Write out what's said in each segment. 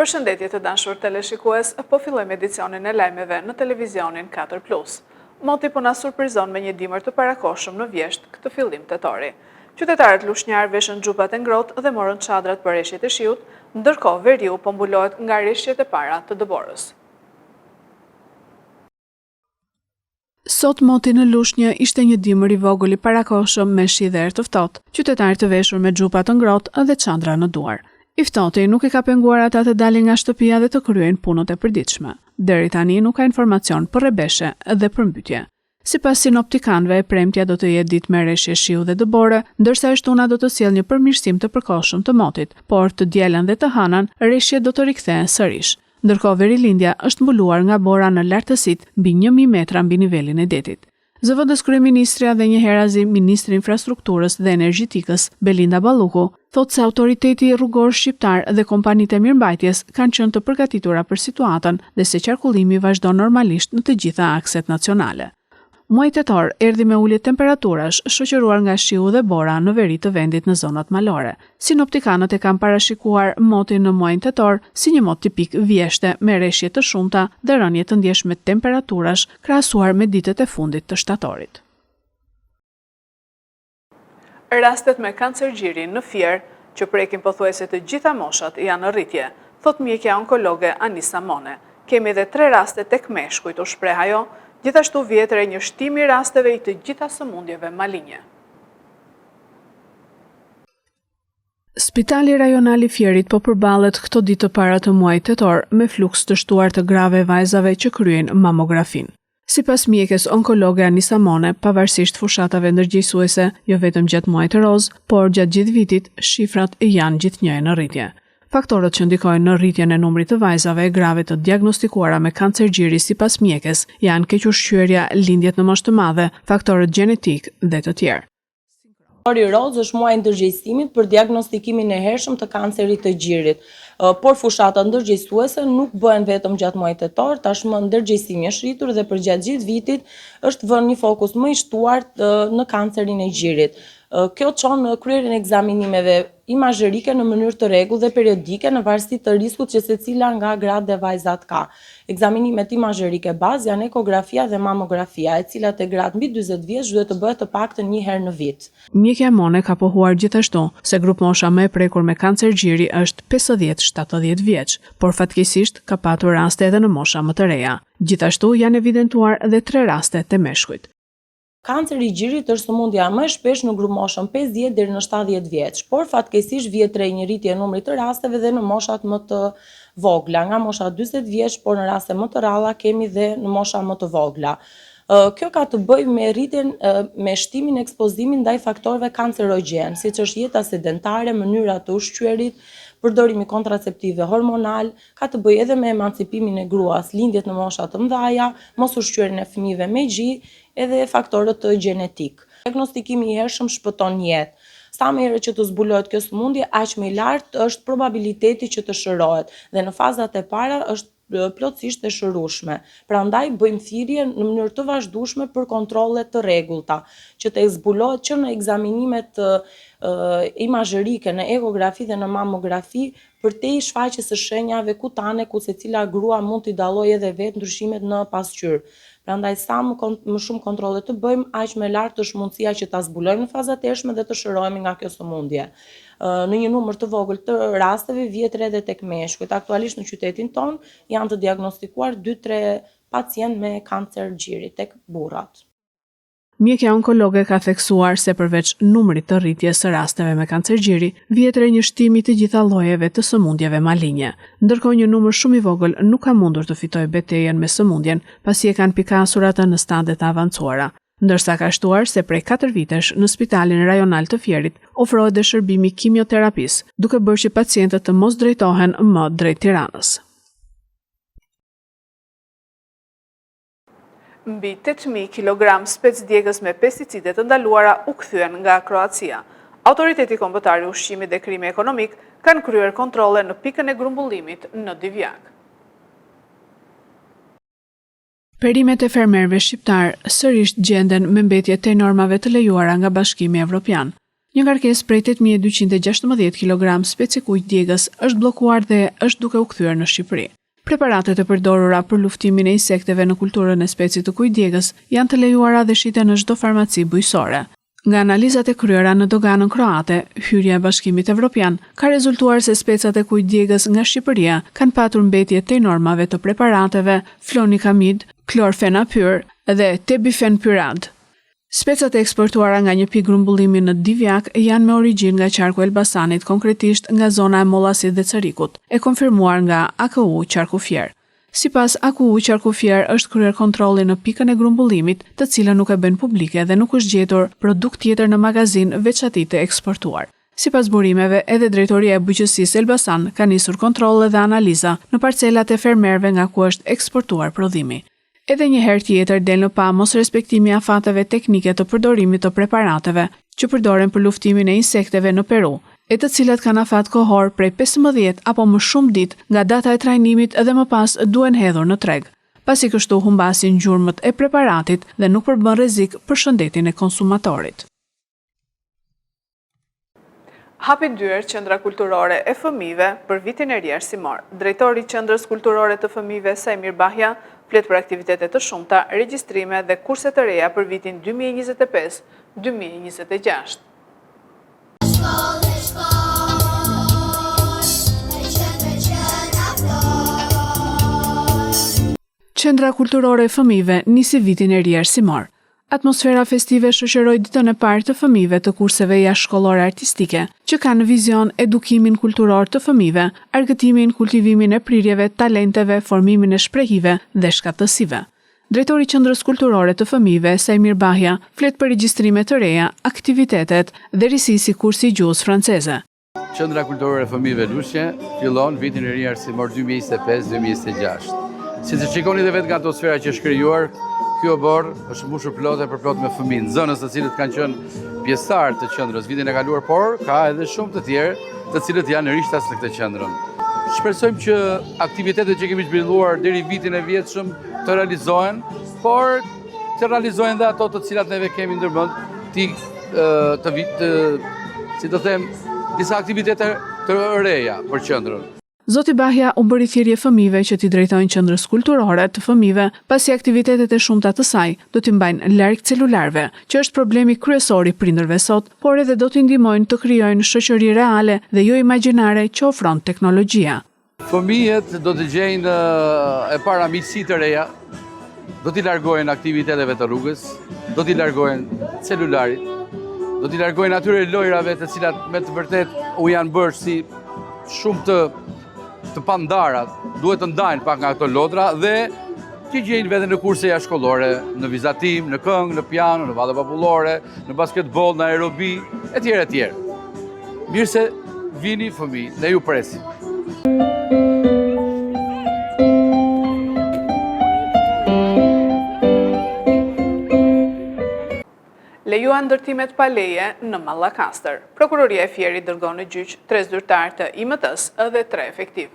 Përshëndetje të dashur teleshikues, po fillojmë edicionin e lajmeve në televizionin 4+. Moti po na surprizon me një dimër të parakohshëm në Vjesht këtë fillim tetori. Qytetarët lushnjar veshën xhupat e ngrohtë dhe morën çadrat për reshjet e shiut, ndërkohë veriu po mbulohet nga reshjet e para të dëborës. Sot moti në Lushnjë ishte një dimër i vogël i parakohshëm me shi dhe erë të ftohtë, qytetarë të veshur me xhupa të ngrohtë dhe çadra në duar. I ftoti nuk i ka penguar ata të dalin nga shtëpia dhe të kryejnë punët e përditshme. Deri tani nuk ka informacion për rrebeshe dhe përmbytje. Sipas sinoptikanëve, e premtja do të jetë ditë me reshje shiu dhe dëbore, ndërsa e shtuna do të sjellë një përmirësim të përkohshëm të motit, por të dielën dhe të hanën reshjet do të rikthehen sërish. Ndërkohë verilindja është mbuluar nga bora në lartësitë mbi 1000 metra mbi nivelin e detit. Zëvendës kryeministrja dhe njëherëzi ministri i infrastrukturës dhe energjetikës Belinda Balluku thotë se autoriteti rrugor shqiptar dhe kompanitë e mirëmbajtjes kanë qenë të përgatitura për situatën dhe se qarkullimi vazhdon normalisht në të gjitha akset nacionale. Muaji tetor erdhi me ulje temperaturash shoqëruar nga shiu dhe bora në veri të vendit në zonat malore. Sinoptikanët e kanë parashikuar motin në muajin tetor si një mot tipik vjeshte me reshje të shumta dhe rënje të ndjeshme temperaturash krahasuar me ditët e fundit të shtatorit. Rastet me kancer gjiri në Fier, që prekin pothuajse të gjitha moshat, janë në rritje, thot mjekja onkologe Anisa Mone. Kemi edhe 3 raste tek meshkujt, u shpreh ajo. Gjithashtu vjetër e një shtimi rasteve i të gjitha sëmundjeve malinje. Spitali rajonal i Fierit po përballet këto ditë të para të muajit tetor me fluks të shtuar të grave vajzave që kryejnë mamografin. Sipas mjekes onkologe Anisa Mone, pavarësisht fushatave ndërgjegjësuese, jo vetëm gjatë muajit të roz, por gjatë gjithë vitit, shifrat janë gjithnjëherë në rritje. Faktorët që ndikojnë në rritjen e numrit të vajzave e grave të diagnostikuara me kancer gjiri sipas mjekes janë kequshqyerja, lindjet në moshë të madhe, faktorët gjenetik dhe të tjerë. Muaji roz është muaji i ndërgjegjësimit për diagnostikimin e hershëm të kancerit të gjirit. Por fushatat ndërgjegjësuese nuk bëhen vetëm gjatë muajit tetor, tashmë ndërgjegjësimi është rritur dhe për gjatë gjithë vitit është vënë një fokus më i shtuar në kancerin e gjirit. Kjo çon kryerjen e ekzaminimeve imazherike në mënyrë të rregullt dhe periodike në varësi të riskut që secila nga gratë dhe vajzat ka. Ekzaminimet imazherike bazë janë ekografia dhe mamografia, e cilat e gratë mbi 40 vjeç duhet të bëhet të paktën një herë në vit. Mjekja Mone ka pohuar gjithashtu se grup mosha më e prekur me kancer gjiri është 50-70 vjeç, por fatkeqësisht ka patur raste edhe në mosha më të reja. Gjithashtu janë evidentuar edhe 3 raste të meshkujt. Kanceri i gjirit është sëmundja më e shpesh në grup moshën 50 deri në 70 vjeç, por fatkeqësisht vjet re një rritje e numrit të rasteve dhe në moshat më të vogla, nga mosha 40 vjeç, por në raste më të rralla kemi dhe në mosha më të vogla. Kjo ka të bëjë me rritjen me shtimin e ekspozimit ndaj faktorëve kancerogjen, siç është jeta sedentare, mënyra të ushqyerit, përdorimi kontraceptive hormonal, ka të bëjë edhe me emancipimin e gruas, lindjet në mosha të mëdha, mos ushqyerjen e fëmijëve me gji, edhe faktorët të gjenetik. Diagnostikimi i hershëm shpëton jetë. Sa më herët që të zbulohet kjo sëmundje, aq më i lartë është probabiliteti që të shërohet dhe në fazat e para është plotësisht e shërueshme. Prandaj bëjmë thirrje në mënyrë të vazhdueshme për kontrolle të rregullta, që të zbulohet që në ekzaminimet imazherike, në ekografi dhe në mamografi, përtej shfaqjes së shenjave kutane ku secila grua mund t'i dallojë edhe vetë ndryshimet në pasqyrë. Prandaj sa më shumë kontrolle të bëjmë, aq më lartë është mundësia që ta zbulojmë në fazat e hershme dhe të shërohemi nga kjo sëmundje. Në një numër të vogël të rasteve vjetër edhe tek meshkujt. Aktualisht në qytetin ton janë të diagnostikuar 2-3 pacient me kancer gjiri tek burrat. Mjekja onkologe ka theksuar se përveç numrit të rritjes së rasteve me kancer gjiri, vjet re një shtimi të gjitha llojeve të sëmundjeve malinje. Ndërkohë një numër shumë i vogël nuk ka mundur të fitojë betejën me sëmundjen, pasi e kanë pikasur atë në stade të avancuara. Ndërsa ka shtuar se prej 4 vitesh në Spitalin Rajonal të Fierit ofrohet dhe shërbimi kimioterapisë, duke bërë që pacientët të mos drejtohen më drejt Tiranës. Mbi 8.000 kg spec djegës me pesticide të ndaluara u kthyen nga Kroacia. Autoriteti Kombëtar i Ushqimit dhe Krimi Ekonomik kanë kryer kontrolle në pikën e grumbullimit në Divjak. Perimet e fermerëve shqiptar sërish gjenden me mbetje të normave të lejuara nga Bashkimi Evropian. Një ngarkesë prej 8216 kg specie ujë djegës është bllokuar dhe është duke u kthyer në Shqipëri. Preparatet e përdorura për luftimin e insekteve në kulturën e specit të kujt djegës janë të lejuara dhe shiten në çdo farmaci bujqësore. Nga analizat e kryera në doganën kroate, hyrja e Bashkimit Evropian ka rezultuar se specat e kujt djegës nga Shqipëria kanë patur mbetje të normave të preparateve flonikamid, klorfenapyr dhe tebifenpyrad. Specat e eksportuara nga një pikë grumbullimi në Divjak janë me origjinë nga qarku Elbasanit, konkretisht nga zona e Mollasit dhe Carikut, e konfirmuar nga AKU Qarkufier. Sipas AKU Qarkufier është kryer kontrolli në pikën e grumbullimit, të cilën nuk e bën publike dhe nuk është gjetur produkt tjetër në magazin veç atij të eksportuar. Sipas burimeve, edhe drejtoria e bujqësisë Elbasan ka nisur kontrolle dhe analiza në parcelat e fermerëve nga ku është eksportuar prodhimi. Edhe një herë tjetër del në pa mos respektimi afateve teknike të përdorimit të preparateve që përdoren për luftimin e insekteve në Peru, e të cilat kanë afat kohor prej 15 apo më shumë ditë nga data e trajnimit dhe më pas duhen hedhur në treg. Pasi kështu humbasin gjurmët e preparatit dhe nuk përbën rrezik për shëndetin e konsumatorit. Hapi dyer Qendra Kulturore e Fëmijëve për vitin e ri arsimor. Drejtori i Qendrës Kulturore të Fëmijëve Sajmir Bahja flet për aktivitete të shumta, regjistrime dhe kurse të reja për vitin 2025-2026. Qendra Kulturore e Fëmijëve nisi vitin e ri arsimor. Atmosfera festive shoqëroi ditën e parë të fëmijëve të kurseve jashtëshkollore artistike, që kanë vizion edukimin kulturor të fëmijëve, argëtimin, kultivimin e prirjeve, talenteve, formimin e shprehive dhe shkatësive. Drejtori i Qendrës Kulturore të Fëmijëve, Sajmir Bahja, flet për regjistrime të reja, aktivitetet dhe risi si kursi i gjuhës franceze. Qendra Kulturore e Fëmijëve Lushnjë fillon vitin e ri arsimor 2025-2026. Si të shikoni dhe vetë nga atmosfera që është krijuar, kjo borë është mbushur plot me fëmijë, nxënës të cilët kanë qenë pjesëtar të qendrës vitin e kaluar, por ka edhe shumë të tjerë të cilët janë rishtas në këtë qendrë. Shpresojmë që aktivitetet që kemi zhvilluar deri vitin e vjetshëm të realizohen, por të realizohen dhe ato të cilat neve kemi ndërmend disa aktivitete të reja për qendrën. Zoti Bahja u bëri thirrje fëmijëve që t'i drejtojnë Qendrës Kulturore të Fëmijëve, pasi aktivitetet e shumta të saj do t'i mbajnë larg celularëve, që është problemi kryesor i prindërve sot, por edhe do t'i ndihmojnë të krijojnë shoqëri reale dhe jo imagjinare që ofron teknologjia. Fëmijët do të gjejnë e para miqësi të reja, do t'i largojnë aktiviteteve të rrugës, do t'i largojnë celularit, do t'i largojnë atyre lojrave të cilat me të vërtet u janë bërë si shumë të pandarat, duhet të ndajnë pak nga këto lodra dhe që gjejnë vete në kurse jashtëshkollore, në vizatim, në këngë, në piano, në valle popullore, në basketbol, në aerobi, etj. Mirë se vini fëmijë, ne ju presim. Lejuan ndërtimet pa leje në Mallakastër. Prokuroria e Fierit dërgon në gjyq 3 zyrtarë të IMT-s dhe 3 efektiv.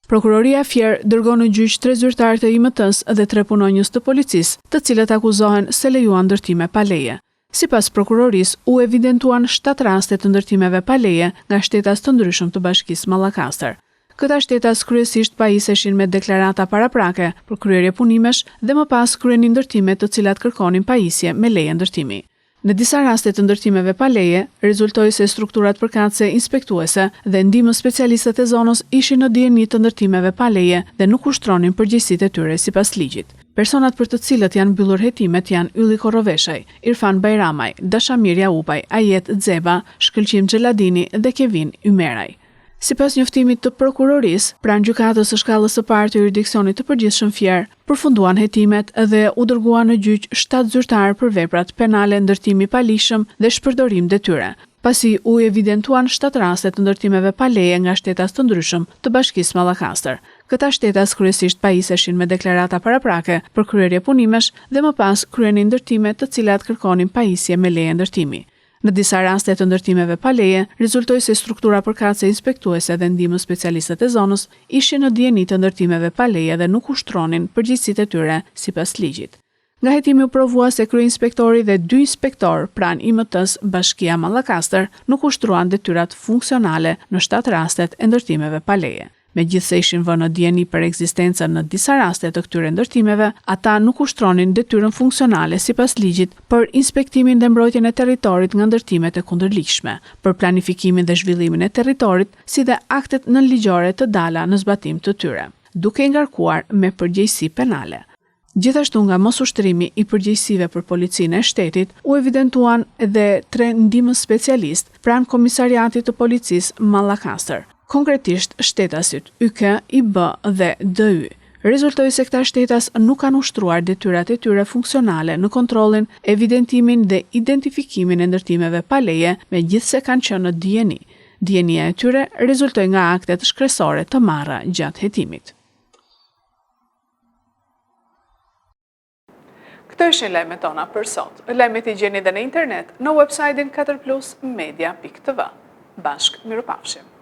Prokuroria e Fier dërgon në gjyq 3 zyrtarë të IMT-s dhe 3 punonjës të policisë, të cilët akuzohen se lejuan ndërtime pa leje. Sipas prokurorisë, u evidentuan 7 raste të ndërtimeve pa leje nga shtetas të ndryshëm të Bashkisë Mallakastër. Këta shtetas kryesisht pajiseshin me deklarata paraprake për kryerje punimesh dhe më pas kryenin ndërtime të cilat kërkonin pajisje me leje ndërtimi. Në disa raste të ndërtimeve pa leje, rezultoi se strukturat përkatëse inspektuese dhe ndihmës specialistët e zonës ishin në dijeni të ndërtimeve pa leje dhe nuk ushtronin përgjegjësitë e tyre sipas ligjit. Personat për të cilët janë mbyllur hetimet janë Ylli Korroveshaj, Irfan Bajramaj, Dashamir Jaupaj, Ajet Xeba, Shkëlqim Xheladini dhe Kevin Ymeraj. Sipas njoftimit të prokurorisë, pranë gjykatës së shkallës së parë të jurisdiksionit të përgjithshëm Fier, përfunduan hetimet dhe u dërguan në gjyq 7 zyrtarë për veprat penale ndërtimi pa lishëm dhe shpërdorim detyre, pasi u evidentuan 7 raste të ndërtimeve pa leje nga shtetas të ndryshëm të Bashkisë Mallakastër. Këta shtetas kryesisht pajiseshin me deklarata paraprake për kryerje punimesh dhe më pas kryenin ndërtime të cilat kërkonin pajisje me leje ndërtimi. Në disa raste të ndërtimeve pa leje, rezultoi se struktura përkatëse inspektuese dhe ndihmës specialistët e zonës ishin në dijeni të ndërtimeve pa leje dhe nuk ushtronin përgjegjësitë e tyre sipas ligjit. Nga hetimi u provua se kryeinspektori dhe 2 inspektor pranë IMT-s Bashkia Mallakastër nuk ushtruan detyrat funksionale në 7 rastet e ndërtimeve pa leje. Megjithse ishin vënë në dieni për ekzistencën në disa raste të këtyre ndërtimeve, ata nuk ushtronin detyrën funksionale sipas ligjit për inspektimin dhe mbrojtjen e territorit nga ndërtimet e kundërligjshme, për planifikimin dhe zhvillimin e territorit, si dhe aktet nënligjore të dala në zbatim të tyre, duke i ngarkuar me përgjegjësi penale. Gjithashtu nga mos ushtrimi i përgjegjësive për policinë e shtetit, u evidentuan edhe 3 ndihmës specialist pranë Komisariatit të Policisë Mallakastër. Konkretisht shtetasit YK, IB dhe DY. Rezultoi se këta shtetas nuk kanë ushtruar detyrat e tyre funksionale në kontrollin, evidentimin dhe identifikimin e ndërtimeve pa leje, megjithse kanë qenë në dieni. Dienia e tyre rezultoi nga aktet shkresore të marra gjatë hetimit. Këto ishin lajmet tona për sot. Lajmet i gjeni dhe në internet në website-in 4plusmedia.tv. Bashkë mirupafshim.